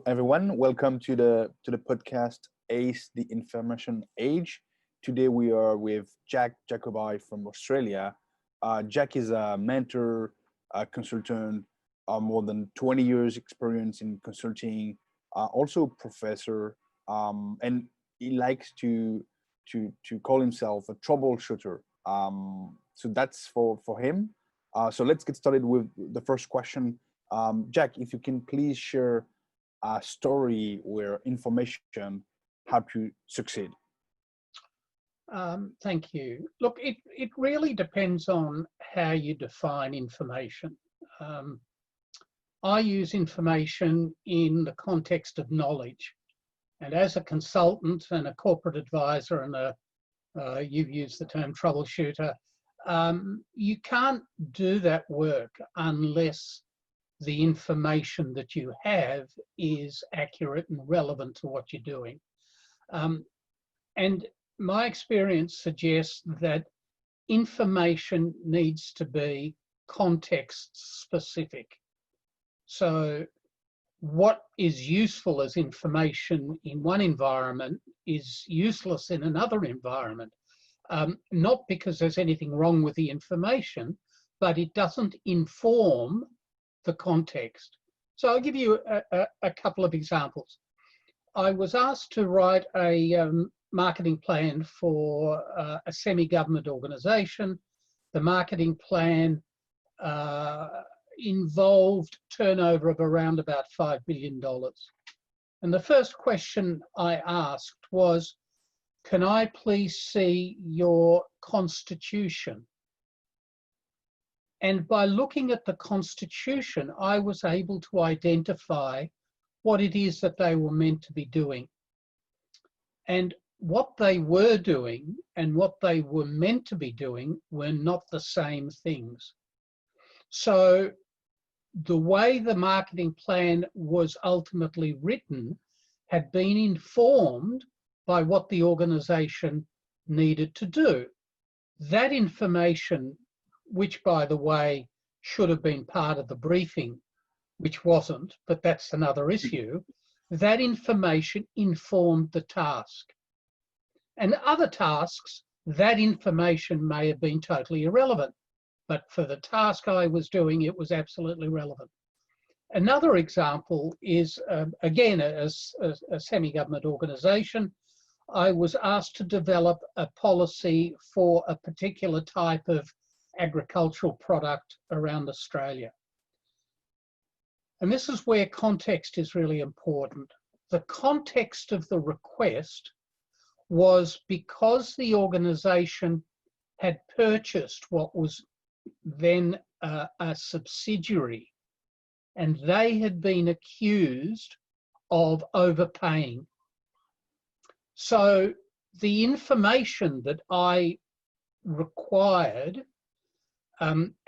everyone. Welcome to the podcast Ace the Information Age. Today we are with Jack Jacoby from Australia. Jack is a mentor, a consultant, more than 20 years experience in consulting, also a professor, and he likes to call himself a troubleshooter. So that's for him. So let's get started with the first question. Jack, if you can please share a story where information helped you succeed. Thank you. Look, it really depends on how you define information. I use information in the context of knowledge. And as a consultant and a corporate advisor and you've used the term troubleshooter, you can't do that work unless the information that you have is accurate and relevant to what you're doing. And my experience suggests that information needs to be context specific. So what is useful as information in one environment is useless in another environment. Not because there's anything wrong with the information, but it doesn't inform the context. So I'll give you a couple of examples. I was asked to write a marketing plan for a semi-government organisation. The marketing plan involved turnover of around about $5 billion. And the first question I asked was, can I please see your constitution? And by looking at the constitution, I was able to identify what it is that they were meant to be doing. And what they were doing and what they were meant to be doing were not the same things. So the way the marketing plan was ultimately written had been informed by what the organisation needed to do. That information, which by the way should have been part of the briefing, which wasn't, but that's another issue, that information informed the task. And other tasks, that information may have been totally irrelevant, but for the task I was doing, it was absolutely relevant. Another example is, again, a semi-government organisation. I was asked to develop a policy for a particular type of agricultural product around Australia. And this is where context is really important. The context of the request was because the organisation had purchased what was then a subsidiary, and they had been accused of overpaying. So the information that I required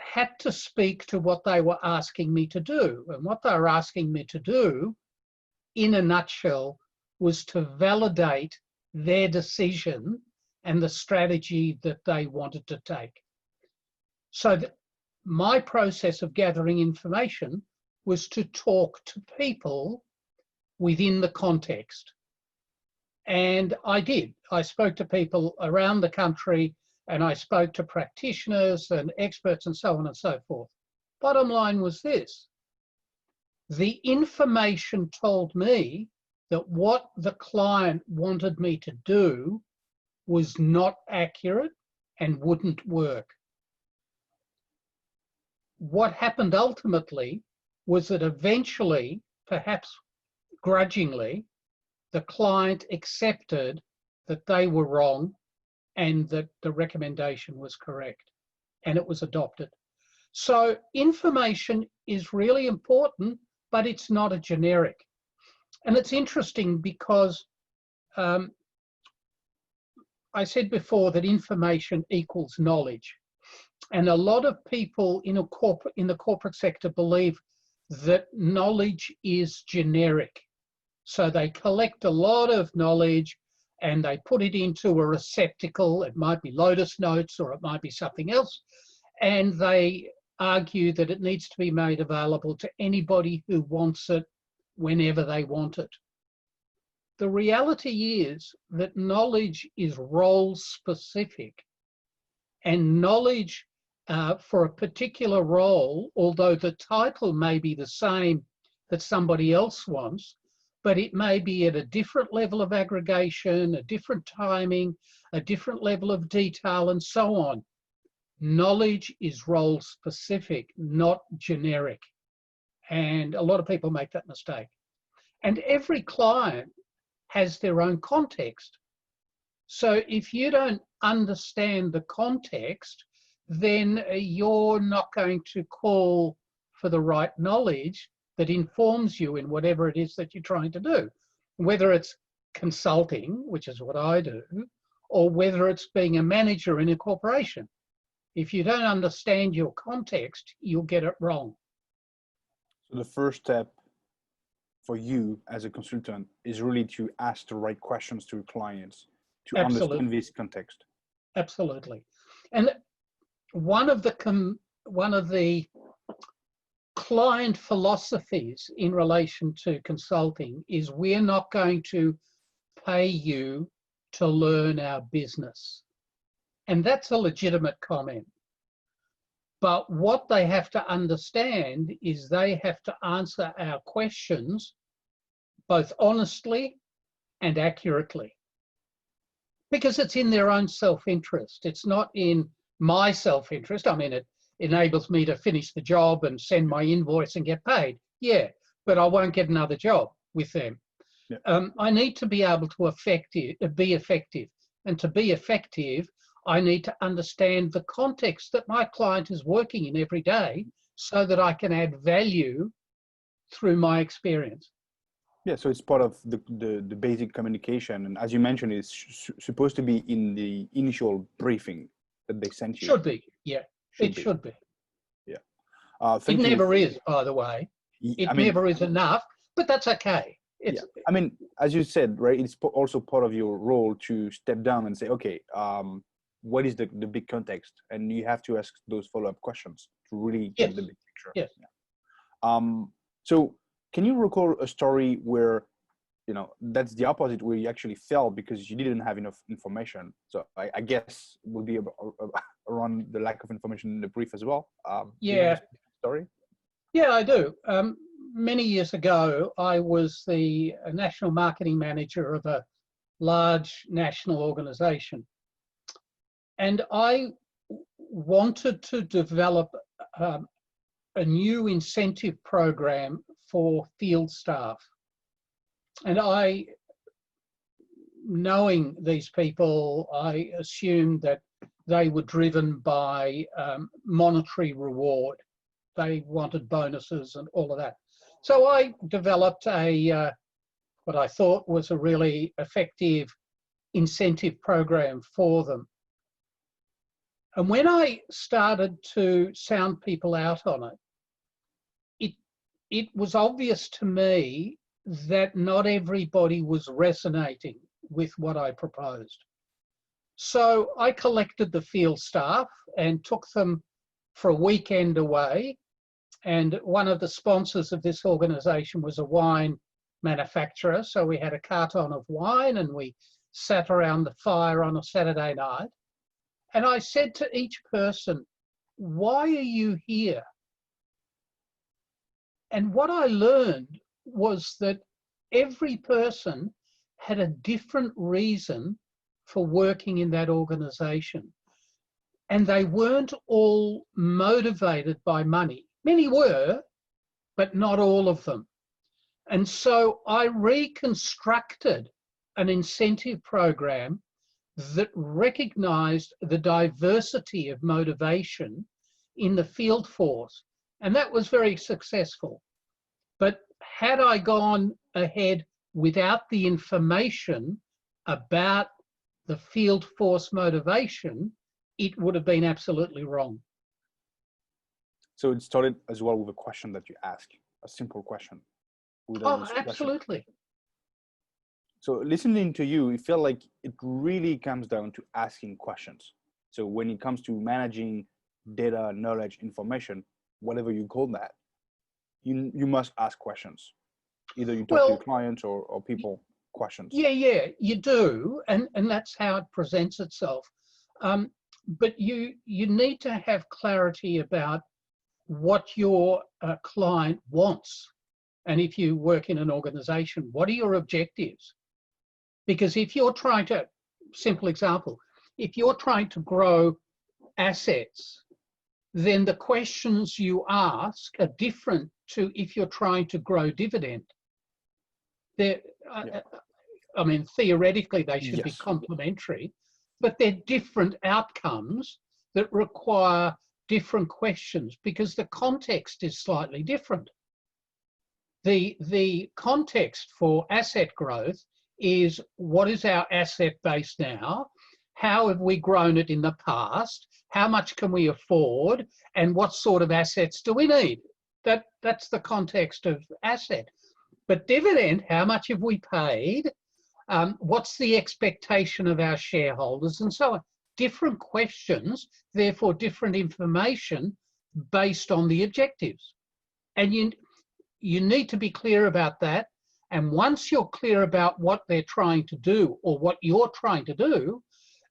had to speak to what they were asking me to do. And what they were asking me to do, in a nutshell, was to validate their decision and the strategy that they wanted to take. So my process of gathering information was to talk to people within the context. And I did. I spoke to people around the country, and I spoke to practitioners and experts and so on and so forth. Bottom line was this: the information told me that what the client wanted me to do was not accurate and wouldn't work. What happened ultimately was that eventually, perhaps grudgingly, the client accepted that they were wrong and that the recommendation was correct, and it was adopted. So information is really important, but it's not a generic. And it's interesting because I said before that information equals knowledge. And a lot of people in the corporate sector believe that knowledge is generic. So they collect a lot of knowledge and they put it into a receptacle. It might be Lotus Notes or it might be something else. And they argue that it needs to be made available to anybody who wants it whenever they want it. The reality is that knowledge is role specific, and knowledge for a particular role, although the title may be the same that somebody else wants, but it may be at a different level of aggregation, a different timing, a different level of detail, and so on. Knowledge is role specific, not generic. And a lot of people make that mistake. And every client has their own context. So if you don't understand the context, then you're not going to call for the right knowledge that informs you in whatever it is that you're trying to do, whether it's consulting, which is what I do, or whether it's being a manager in a corporation. If you don't understand your context, you'll get it wrong. So the first step for you as a consultant is really to ask the right questions to your clients to understand this context. Absolutely. And one of the client philosophies in relation to consulting is we're not going to pay you to learn our business. And that's a legitimate comment. But what they have to understand is they have to answer our questions both honestly and accurately, because it's in their own self-interest. It's not in my self-interest. I mean, it enables me to finish the job and send my invoice and get paid. Yeah, but I won't get another job with them. Yeah. I need to be able to be effective. And to be effective, I need to understand the context that my client is working in every day so that I can add value through my experience. Yeah, so it's part of the basic communication. And as you mentioned, it's supposed to be in the initial briefing that they sent you. Should be, yeah. It should be. Yeah. It never is, by the way. It never is enough, but that's okay. Yeah. I mean, as you said, right, it's also part of your role to step down and say, okay, what is the big context? And you have to ask those follow-up questions to really get the big picture. Yes. Yeah. So can you recall a story where, you know, that's the opposite, where you actually failed because you didn't have enough information? So I guess it will be around the lack of information in the brief as well. Yeah. Story? Yeah, I do. Many years ago, I was the national marketing manager of a large national organization. And I wanted to develop a new incentive program for field staff. And knowing these people, I assumed that they were driven by monetary reward. They wanted bonuses and all of that. So I developed what I thought was a really effective incentive program for them. And when I started to sound people out on it, it was obvious to me that not everybody was resonating with what I proposed. So I collected the field staff and took them for a weekend away. And one of the sponsors of this organization was a wine manufacturer. So we had a carton of wine and we sat around the fire on a Saturday night. And I said to each person, why are you here? And what I learned was that every person had a different reason for working in that organization. And they weren't all motivated by money. Many were, but not all of them. And so I reconstructed an incentive program that recognized the diversity of motivation in the field force. And that was very successful. But had I gone ahead without the information about the field force motivation, it would have been absolutely wrong. So it started as well with a question that you ask, a simple question. Oh, absolutely. So listening to you, it felt like it really comes down to asking questions. So when it comes to managing data, knowledge, information, whatever you call that, you must ask questions. Either you talk to your Well, clients or people questions. yeah, you do, and that's how it presents itself. But you need to have clarity about what your client wants, and if you work in an organization, what are your objectives? Because if you're trying to, simple example, if you're trying to grow assets, then the questions you ask are different to if you're trying to grow dividend. They're, Yeah. I mean, theoretically, they should be Yes. complementary, but they're different outcomes that require different questions because the context is slightly different. The context for asset growth is what is our asset base now? How have we grown it in the past? How much can we afford? And what sort of assets do we need? That's the context of asset. But dividend, how much have we paid? What's the expectation of our shareholders and so on? Different questions, therefore different information based on the objectives. And you need to be clear about that. And once you're clear about what they're trying to do or what you're trying to do,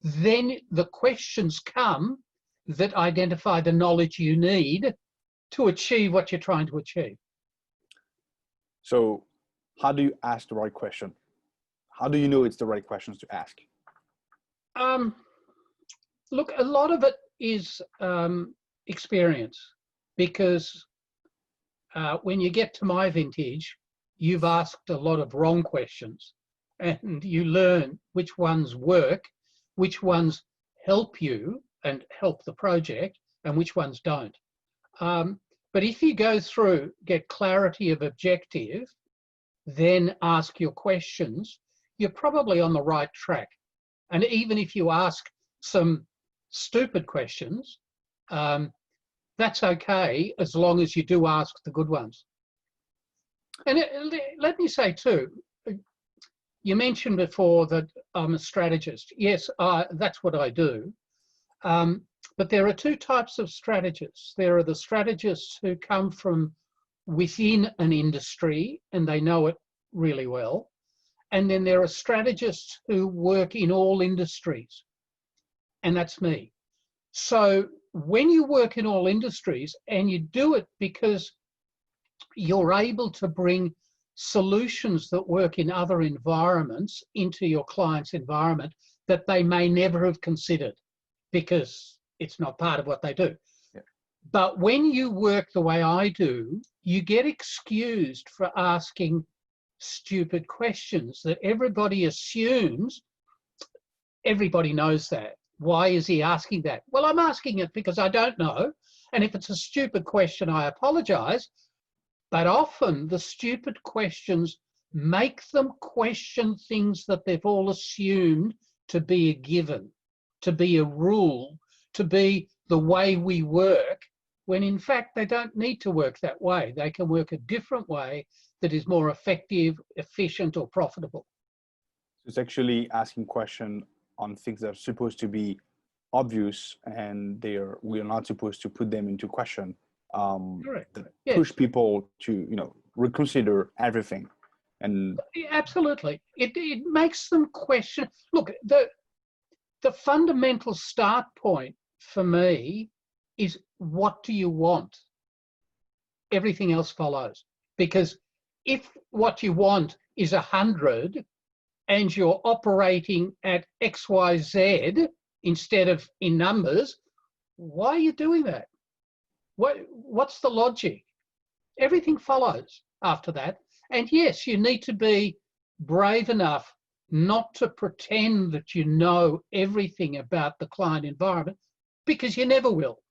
then the questions come that identify the knowledge you need to achieve what you're trying to achieve. So how do you ask the right question? How do you know it's the right questions to ask? Look, a lot of it is experience, because when you get to my vintage, you've asked a lot of wrong questions and you learn which ones work, which ones help you and help the project, and which ones don't. But if you go through, get clarity of objective, then ask your questions, you're probably on the right track. And even if you ask some stupid questions, that's okay, as long as you do ask the good ones. And let me say too, you mentioned before that I'm a strategist. Yes, that's what I do. But there are two types of strategists. There are the strategists who come from within an industry and they know it really well. And then there are strategists who work in all industries. And that's me. So when you work in all industries and you do it because you're able to bring solutions that work in other environments into your client's environment that they may never have considered because it's not part of what they do. Yeah. But when you work the way I do, you get excused for asking stupid questions that everybody assumes. Everybody knows that. Why is he asking that? Well, I'm asking it because I don't know. And if it's a stupid question, I apologize. But often the stupid questions make them question things that they've all assumed to be a given, to be a rule, to be the way we work, when in fact they don't need to work that way. They can work a different way that is more effective, efficient, or profitable. It's actually asking questions on things that are supposed to be obvious, and we are not supposed to put them into question. Correct. That Yes. push people to reconsider everything. And absolutely, it makes them question. Look, the fundamental start point for me is, what do you want? Everything else follows. Because if what you want is 100 and you're operating at XYZ instead of in numbers, why are you doing that? What's the logic? Everything follows after that. And yes, you need to be brave enough not to pretend that you know everything about the client environment, because you never will.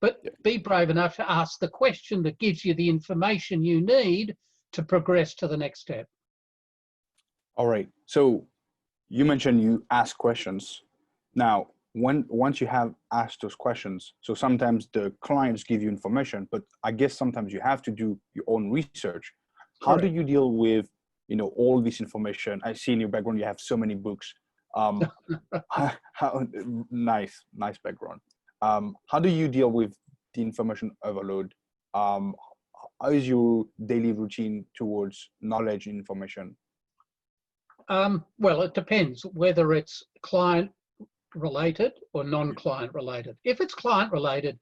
But be brave enough to ask the question that gives you the information you need to progress to the next step. All right. So you mentioned you ask questions. Now, once you have asked those questions, so sometimes the clients give you information, but I guess sometimes you have to do your own research. How do you deal with all this information? I see in your background you have so many books. Nice background. How do you deal with the information overload? How is your daily routine towards knowledge and information? Well, it depends whether it's client related or non-client related. If it's client related,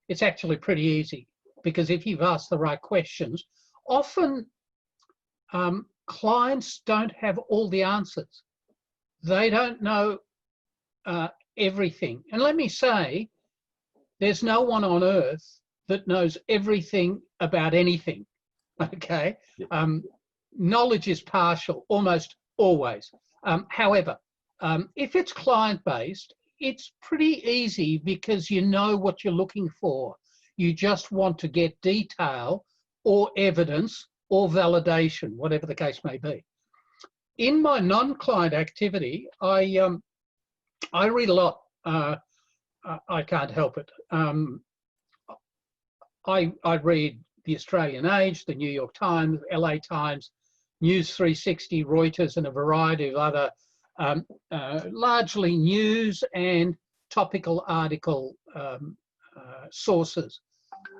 it's actually pretty easy, because if you've asked the right questions, often clients don't have all the answers. They don't know everything. And let me say, there's no one on earth that knows everything about anything, okay? Yeah. Knowledge is partial, almost always. However, if it's client-based, it's pretty easy because you know what you're looking for. You just want to get detail or evidence or validation, whatever the case may be. In my non-client activity, I read a lot. I can't help it. I read the Australian Age, the New York Times, LA Times, News 360, Reuters, and a variety of other largely news and topical article sources.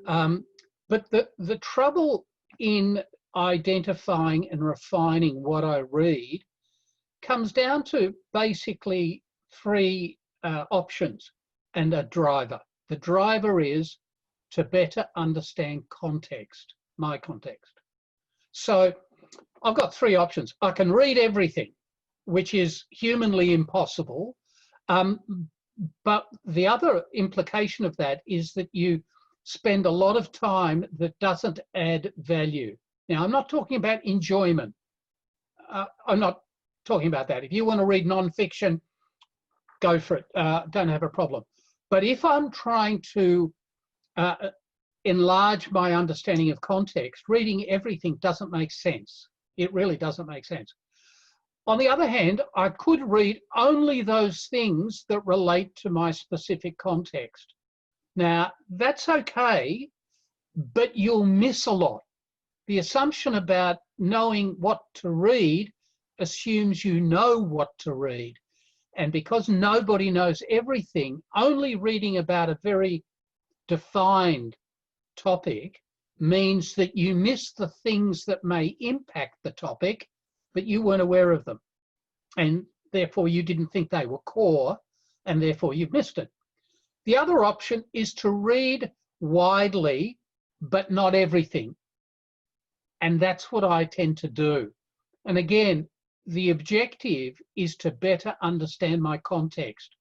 But the trouble in identifying and refining what I read comes down to basically three options and a driver. The driver is to better understand context, my context. So I've got three options. I can read everything, which is humanly impossible. But the other implication of that is that you spend a lot of time that doesn't add value. Now, I'm not talking about enjoyment. I'm not talking about that. If you want to read non-fiction, go for it. Don't have a problem. But if I'm trying to enlarge my understanding of context, reading everything doesn't make sense. It really doesn't make sense. On the other hand, I could read only those things that relate to my specific context. Now, that's okay, but you'll miss a lot. The assumption about knowing what to read assumes you know what to read. And because nobody knows everything, only reading about a very defined topic means that you miss the things that may impact the topic, but you weren't aware of them. And therefore you didn't think they were core, and therefore you've missed it. The other option is to read widely, but not everything. And that's what I tend to do. And again, the objective is to better understand my context.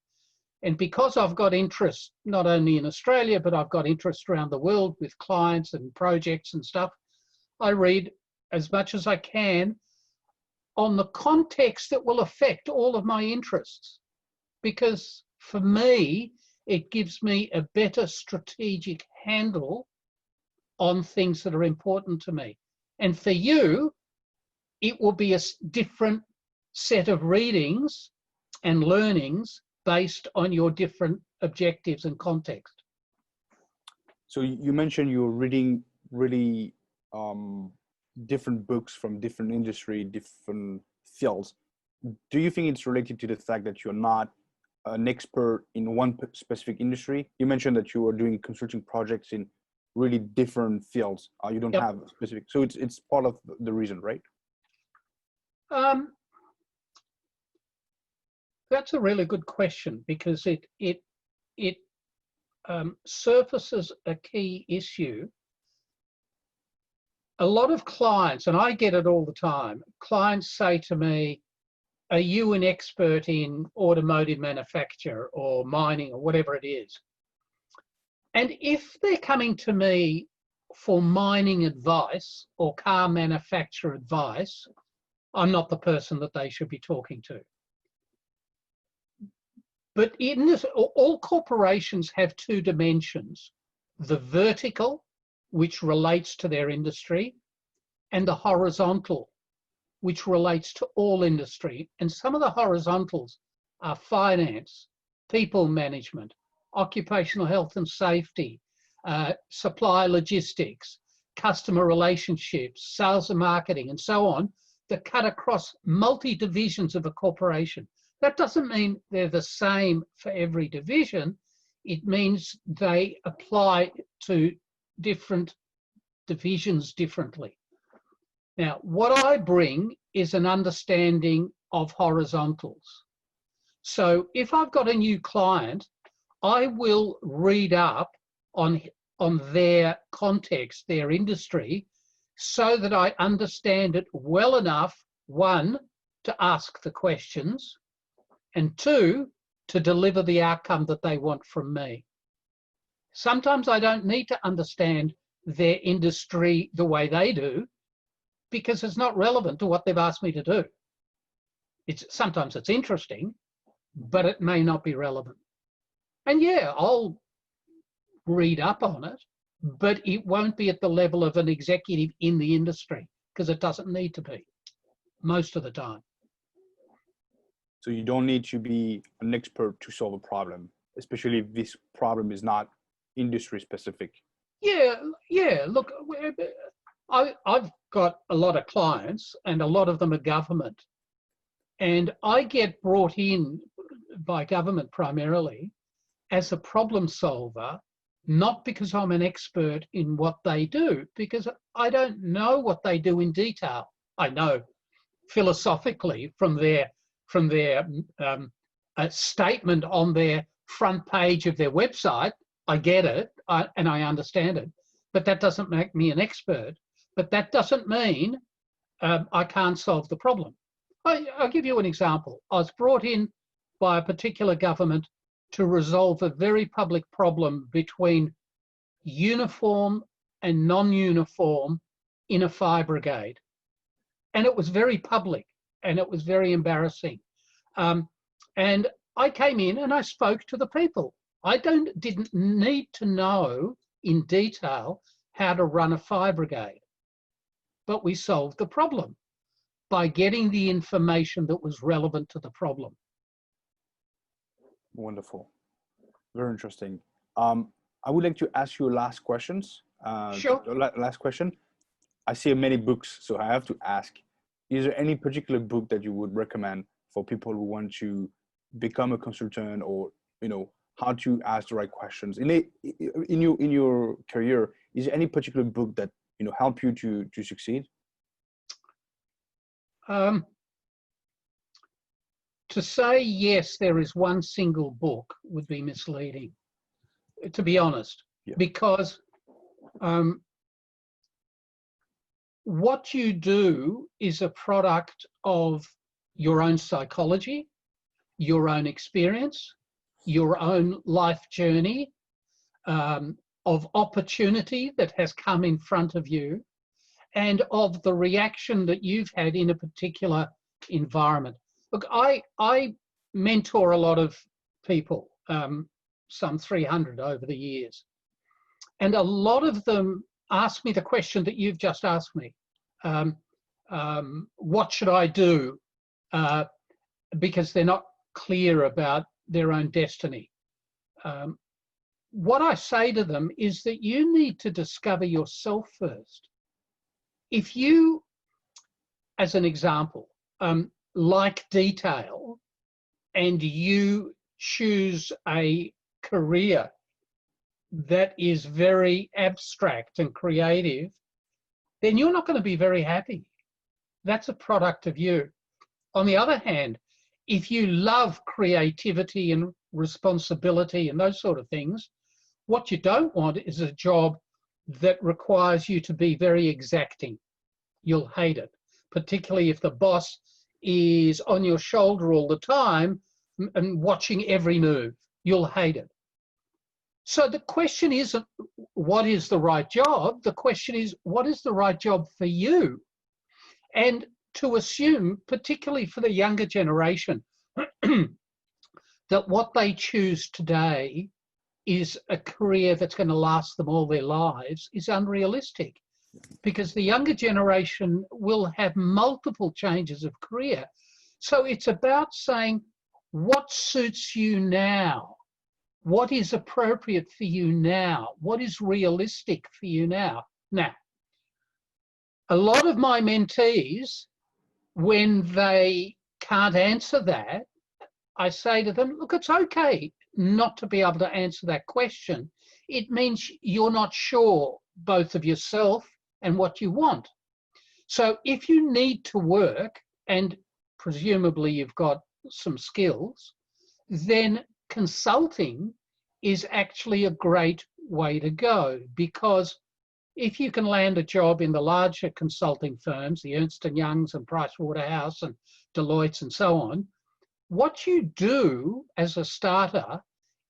And because I've got interest not only in Australia, but I've got interest around the world with clients and projects and stuff, I read as much as I can on the context that will affect all of my interests. Because for me, it gives me a better strategic handle on things that are important to me. And for you, it will be a different set of readings and learnings based on your different objectives and context. So you mentioned you're reading really different books from different industry, different fields. Do you think it's related to the fact that you're not an expert in one specific industry? You mentioned that you are doing consulting projects in really different fields. You don't have a specific, so it's part of the reason, right? That's a really good question, because it surfaces a key issue. A lot of clients, and I get it all the time, clients say to me, are you an expert in automotive manufacture or mining or whatever it is? And if they're coming to me for mining advice or car manufacturer advice, I'm not the person that they should be talking to. But in this, all corporations have two dimensions: the vertical, which relates to their industry, and the horizontal, which relates to all industry. And some of the horizontals are finance, people management, occupational health and safety, supply logistics, customer relationships, sales and marketing, and so on, that cut across multi-divisions of a corporation. That doesn't mean they're the same for every division. It means they apply to different divisions differently. Now, what I bring is an understanding of horizontals. So if I've got a new client, I will read up on their context, their industry, so that I understand it well enough, one, to ask the questions, and two, to deliver the outcome that they want from me. Sometimes I don't need to understand their industry the way they do, because it's not relevant to what they've asked me to do. Sometimes it's interesting, but it may not be relevant. And yeah, I'll read up on it, but it won't be at the level of an executive in the industry, because it doesn't need to be most of the time. So you don't need to be an expert to solve a problem, especially if this problem is not industry specific. Yeah. Look, I've got a lot of clients, and a lot of them are government. And I get brought in by government primarily as a problem solver, not because I'm an expert in what they do, because I don't know what they do in detail. I know philosophically from their statement on their front page of their website, I get it and I understand it, but that doesn't make me an expert. But that doesn't mean I can't solve the problem. I'll give you an example. I was brought in by a particular government to resolve a very public problem between uniform and non-uniform in a fire brigade. And it was very public and it was very embarrassing. And I came in and I spoke to the people. I didn't need to know in detail how to run a fire brigade, but we solved the problem by getting the information that was relevant to the problem. Wonderful. Very interesting. I would like to ask you last questions. Sure. Last question. I see many books, so I have to ask, is there any particular book that you would recommend for people who want to become a consultant, or, you know, how to ask the right questions in your career? Is there any particular book that, you know, help you to succeed? To say yes, there is one single book would be misleading, to be honest, because what you do is a product of your own psychology, your own experience, your own life journey, of opportunity that has come in front of you, and of the reaction that you've had in a particular environment. Look, I mentor a lot of people, some 300 over the years, and a lot of them ask me the question that you've just asked me. What should I do? Because they're not clear about their own destiny. What I say to them is that you need to discover yourself first. If you, as an example, like detail and you choose a career that is very abstract and creative, then you're not going to be very happy. That's a product of you. On the other hand, if you love creativity and responsibility and those sort of things, what you don't want is a job that requires you to be very exacting. You'll hate it, particularly if the boss is on your shoulder all the time and watching every move. You'll hate it. So the question isn't what is the right job? The question is, what is the right job for you? And to assume, particularly for the younger generation, that what they choose today is a career that's going to last them all their lives is unrealistic, because the younger generation will have multiple changes of career. So it's about saying, what suits you now? What is appropriate for you now? What is realistic for you now? Now, a lot of my mentees, when they can't answer that, I say to them, look, it's okay not to be able to answer that question. It means you're not sure both of yourself and what you want. So if you need to work, and presumably you've got some skills, then consulting is actually a great way to go, because if you can land a job in the larger consulting firms, the Ernst & Youngs and Pricewaterhouse and Deloitte's and so on, what you do as a starter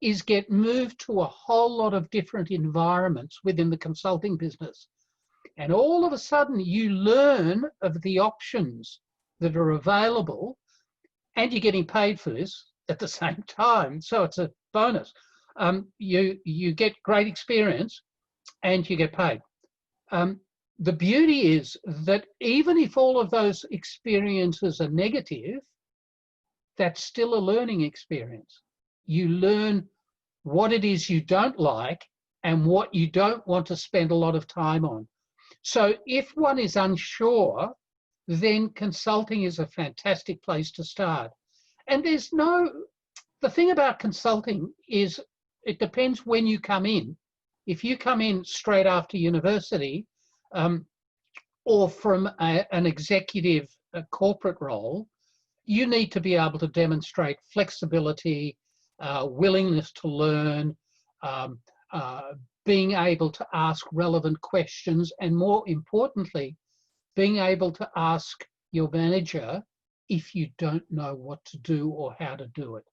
is get moved to a whole lot of different environments within the consulting business. And all of a sudden you learn of the options that are available, and you're getting paid for this at the same time. So it's a bonus. You get great experience and you get paid. The beauty is that even if all of those experiences are negative, that's still a learning experience. You learn what it is you don't like and what you don't want to spend a lot of time on. So if one is unsure, then consulting is a fantastic place to start. And the thing about consulting is it depends when you come in. If you come in straight after university, or from an executive corporate role, you need to be able to demonstrate flexibility, willingness to learn, being able to ask relevant questions, and more importantly, being able to ask your manager if you don't know what to do or how to do it.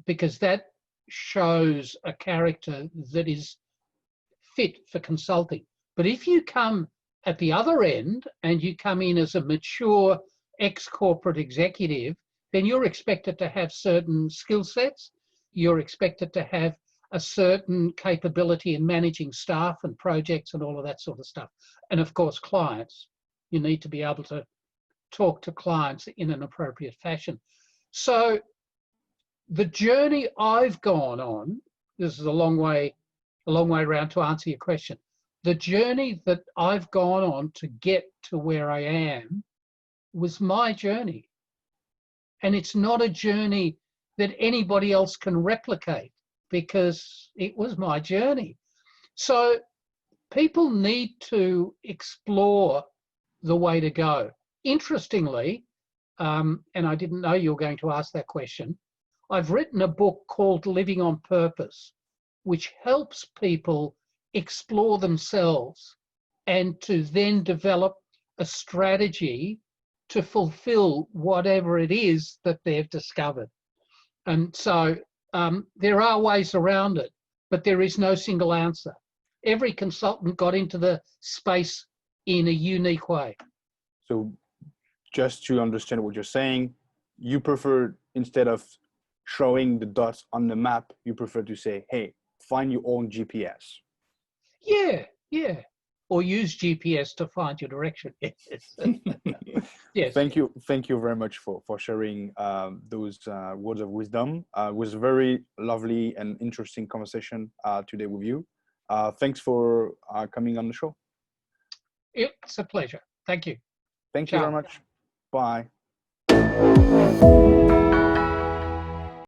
Because that shows a character that is fit for consulting. But if you come at the other end and you come in as a mature ex-corporate executive, then you're expected to have certain skill sets. You're expected to have a certain capability in managing staff and projects and all of that sort of stuff. And of course, clients. You need to be able to talk to clients in an appropriate fashion. So the journey I've gone on, this is a long way around to answer your question. The journey that I've gone on to get to where I am was my journey. And it's not a journey that anybody else can replicate, because it was my journey. So people need to explore the way to go. Interestingly, and I didn't know you were going to ask that question, I've written a book called Living on Purpose, which helps people explore themselves and to then develop a strategy to fulfill whatever it is that they've discovered. And so there are ways around it, but there is no single answer. Every consultant got into the space in a unique way. So just to understand what you're saying, you prefer, instead of showing the dots on the map, you prefer to say, hey, find your own GPS. Yeah. Or use GPS to find your direction. Yes. Thank you very much for sharing those words of wisdom. It was a very lovely and interesting conversation today with you. Thanks for coming on the show. It's a pleasure. Thank you. Thank you very much. Bye.